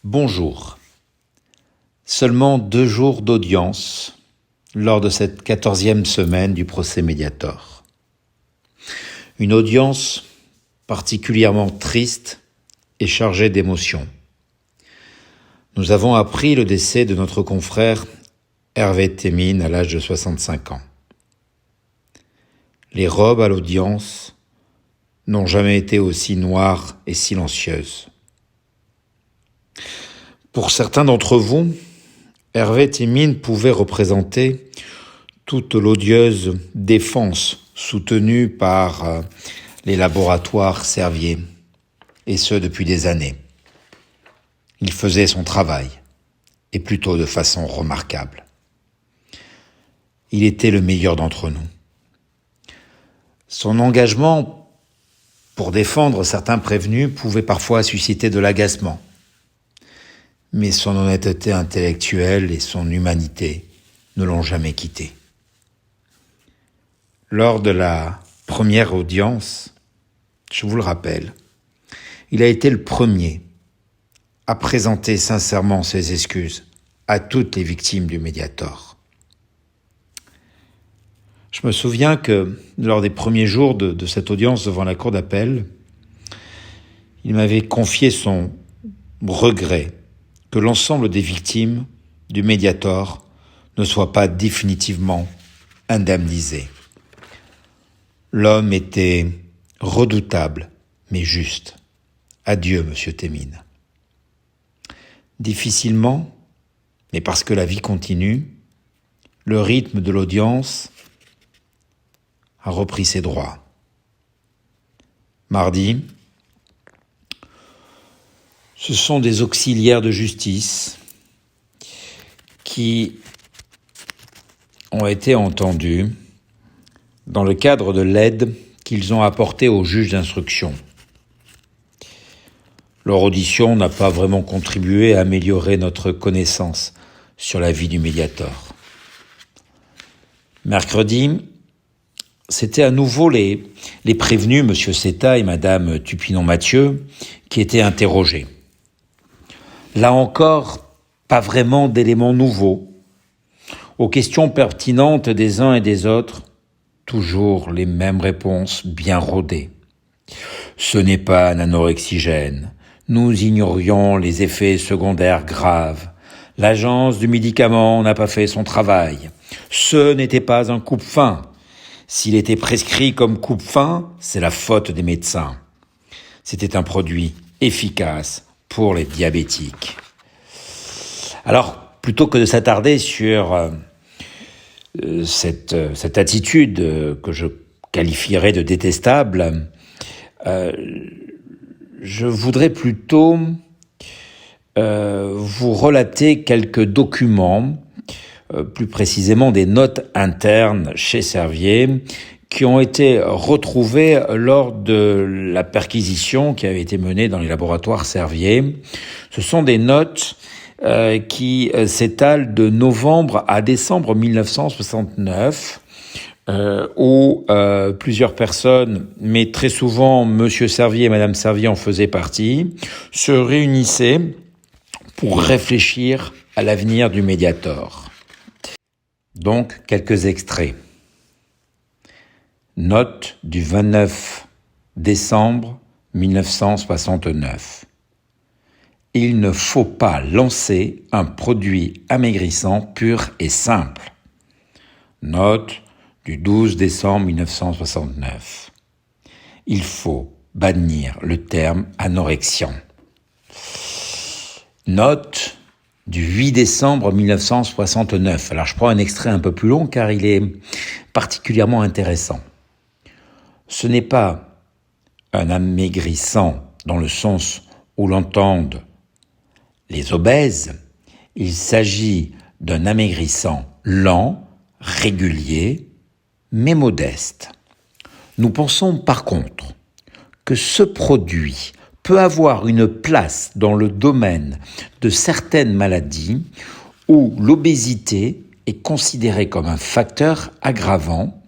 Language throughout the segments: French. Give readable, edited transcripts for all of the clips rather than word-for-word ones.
Bonjour. Seulement 2 jours d'audience lors de cette 14e semaine du procès Mediator. Une audience particulièrement triste et chargée d'émotions. Nous avons appris le décès de notre confrère Hervé Temine à l'âge de 65 ans. Les robes à l'audience n'ont jamais été aussi noires et silencieuses. Pour certains d'entre vous, Hervé Temine pouvait représenter toute l'odieuse défense soutenue par les laboratoires Servier, et ce depuis des années. Il faisait son travail, et plutôt de façon remarquable. Il était le meilleur d'entre nous. Son engagement pour défendre certains prévenus pouvait parfois susciter de l'agacement. Mais son honnêteté intellectuelle et son humanité ne l'ont jamais quitté. Lors de la première audience, je vous le rappelle, il a été le premier à présenter sincèrement ses excuses à toutes les victimes du Mediator. Je me souviens que lors des premiers jours de cette audience devant la cour d'appel, il m'avait confié son regret que l'ensemble des victimes du Mediator ne soient pas définitivement indemnisées. L'homme était redoutable, mais juste. Adieu, monsieur Temine. Difficilement, mais parce que la vie continue, le rythme de l'audience a repris ses droits. Mardi, ce sont des auxiliaires de justice qui ont été entendus dans le cadre de l'aide qu'ils ont apportée au juge d'instruction. Leur audition n'a pas vraiment contribué à améliorer notre connaissance sur la vie du Mediator. Mercredi, c'était à nouveau les prévenus, M. Seta et Mme Tupinon-Mathieu, qui étaient interrogés. Là encore, pas vraiment d'éléments nouveaux. Aux questions pertinentes des uns et des autres, toujours les mêmes réponses bien rodées. Ce n'est pas un anorexigène. Nous ignorions les effets secondaires graves. L'agence du médicament n'a pas fait son travail. Ce n'était pas un coupe-faim. S'il était prescrit comme coupe-faim, c'est la faute des médecins. C'était un produit efficace pour les diabétiques. Alors, plutôt que de s'attarder sur cette attitude que je qualifierais de détestable, je voudrais plutôt vous relater quelques documents, plus précisément des notes internes chez Servier, qui ont été retrouvées lors de la perquisition qui avait été menée dans les laboratoires Servier. Ce sont des notes qui s'étalent de novembre à décembre 1969, où plusieurs personnes, mais très souvent Monsieur Servier et Madame Servier en faisaient partie, se réunissaient pour réfléchir à l'avenir du Mediator. Donc, quelques extraits. Note du 29 décembre 1969. Il ne faut pas lancer un produit amaigrissant pur et simple. Note du 12 décembre 1969. Il faut bannir le terme anorexiant. Note du 8 décembre 1969. Alors je prends un extrait un peu plus long car il est particulièrement intéressant. Ce n'est pas un amaigrissant dans le sens où l'entendent les obèses. Il s'agit d'un amaigrissant lent, régulier, mais modeste. Nous pensons par contre que ce produit peut avoir une place dans le domaine de certaines maladies où l'obésité est considérée comme un facteur aggravant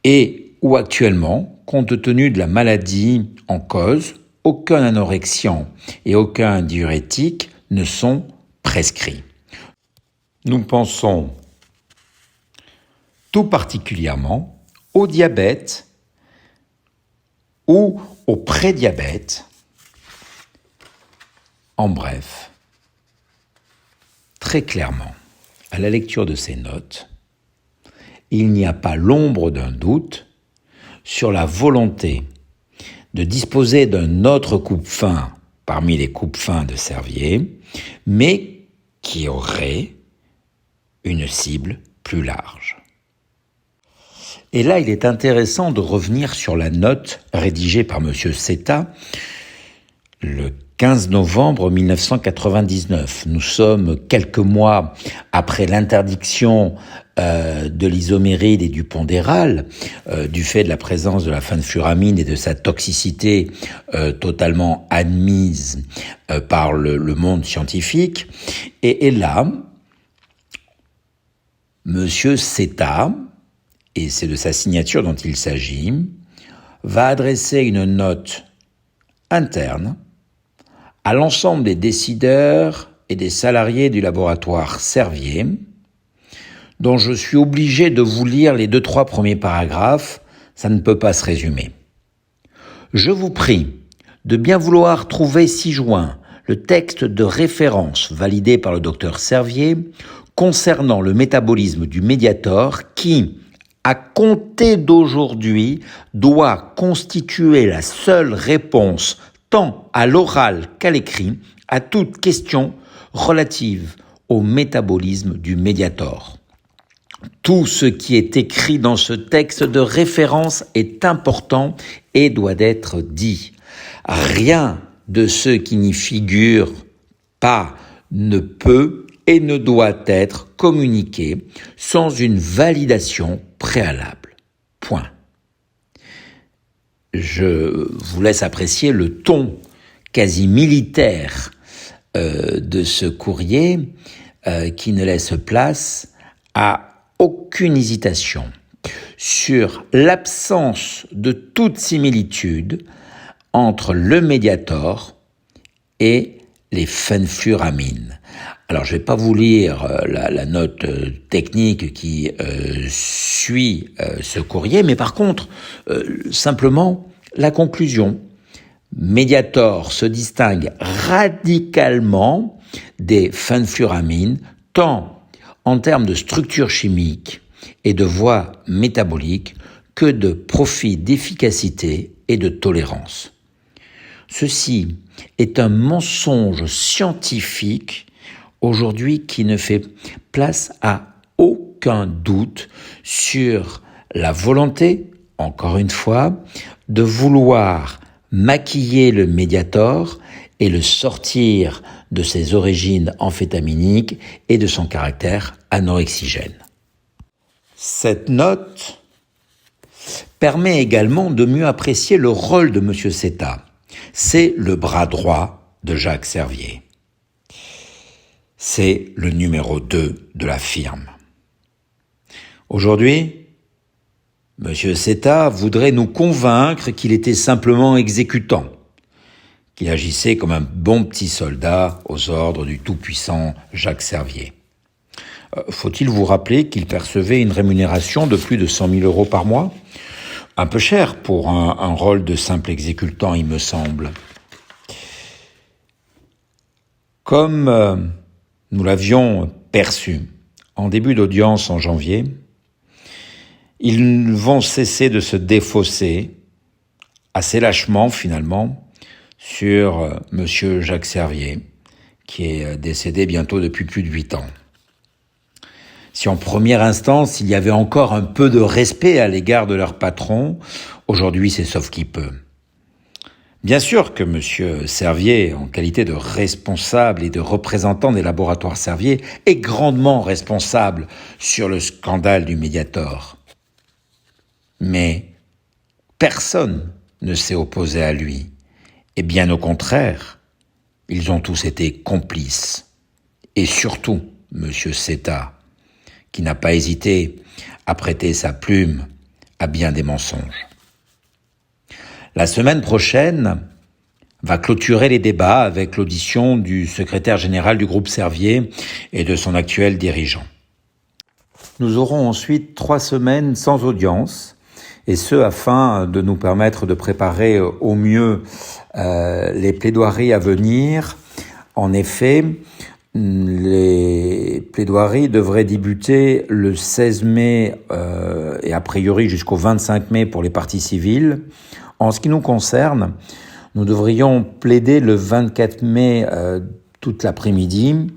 et où actuellement, compte tenu de la maladie en cause, aucun anorexiant et aucun diurétique ne sont prescrits. Nous pensons tout particulièrement au diabète ou au prédiabète. En bref, très clairement, à la lecture de ces notes, il n'y a pas l'ombre d'un doute sur la volonté de disposer d'un autre coupe-faim parmi les coupe-fins de Servier, mais qui aurait une cible plus large. Et là, il est intéressant de revenir sur la note rédigée par M. Seta le 15 novembre 1999. Nous sommes quelques mois après l'interdiction de l'isoméride et du pondéral, du fait de la présence de la fenfuramine et de sa toxicité totalement admise par le monde scientifique. Et là, Monsieur Seta, et c'est de sa signature dont il s'agit, va adresser une note interne à l'ensemble des décideurs et des salariés du laboratoire Servier, dont je suis obligé de vous lire les 2-3 premiers paragraphes, ça ne peut pas se résumer. Je vous prie de bien vouloir trouver ci-joint le texte de référence validé par le docteur Servier concernant le métabolisme du Mediator qui, à compter d'aujourd'hui, doit constituer la seule réponse tant à l'oral qu'à l'écrit à toute question relative au métabolisme du Mediator. Tout ce qui est écrit dans ce texte de référence est important et doit être dit. Rien de ce qui n'y figure pas ne peut et ne doit être communiqué sans une validation préalable. Point. Je vous laisse apprécier le ton quasi militaire de ce courrier qui ne laisse place à aucune hésitation sur l'absence de toute similitude entre le Mediator et les fenfuramines. Alors, je ne vais pas vous lire la note technique qui suit ce courrier, mais par contre, simplement la conclusion. Mediator se distingue radicalement des fenfuramines, tant en termes de structure chimique et de voie métabolique que de profil d'efficacité et de tolérance. Ceci est un mensonge scientifique aujourd'hui qui ne fait place à aucun doute sur la volonté, encore une fois, de vouloir maquiller le Mediator et le sortir de ses origines amphétaminiques et de son caractère anorexigène. Cette note permet également de mieux apprécier le rôle de M. Seta. C'est le bras droit de Jacques Servier. C'est le numéro 2 de la firme. Aujourd'hui, M. Seta voudrait nous convaincre qu'il était simplement exécutant, qu'il agissait comme un bon petit soldat aux ordres du tout-puissant Jacques Servier. Faut-il vous rappeler qu'il percevait une rémunération de plus de 100 000 euros par mois ? Un peu cher pour un rôle de simple exécutant, il me semble. Comme nous l'avions perçu en début d'audience en janvier, ils vont cesser de se défausser assez lâchement finalement sur Monsieur Jacques Servier, qui est décédé bientôt depuis plus de 8 ans. Si en première instance, il y avait encore un peu de respect à l'égard de leur patron, aujourd'hui c'est sauf qui peut. Bien sûr que M. Servier, en qualité de responsable et de représentant des laboratoires Servier, est grandement responsable sur le scandale du Mediator. Mais personne ne s'est opposé à lui. Et bien au contraire, ils ont tous été complices. Et surtout, M. Seta, qui n'a pas hésité à prêter sa plume à bien des mensonges. La semaine prochaine, va clôturer les débats avec l'audition du secrétaire général du groupe Servier et de son actuel dirigeant. Nous aurons ensuite 3 semaines sans audience, et ce afin de nous permettre de préparer au mieux les plaidoiries à venir. En effet, les plaidoiries devraient débuter le 16 mai et a priori jusqu'au 25 mai pour les parties civiles. En ce qui nous concerne, nous devrions plaider le 24 mai toute l'après-midi.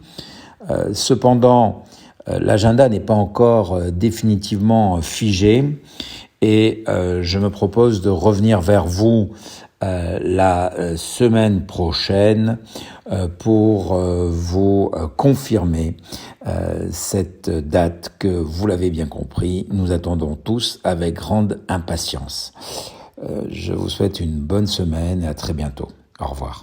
Cependant, l'agenda n'est pas encore définitivement figé et je me propose de revenir vers vous la semaine prochaine pour vous confirmer cette date que, vous l'avez bien compris, nous attendons tous avec grande impatience. Je vous souhaite une bonne semaine et à très bientôt. Au revoir.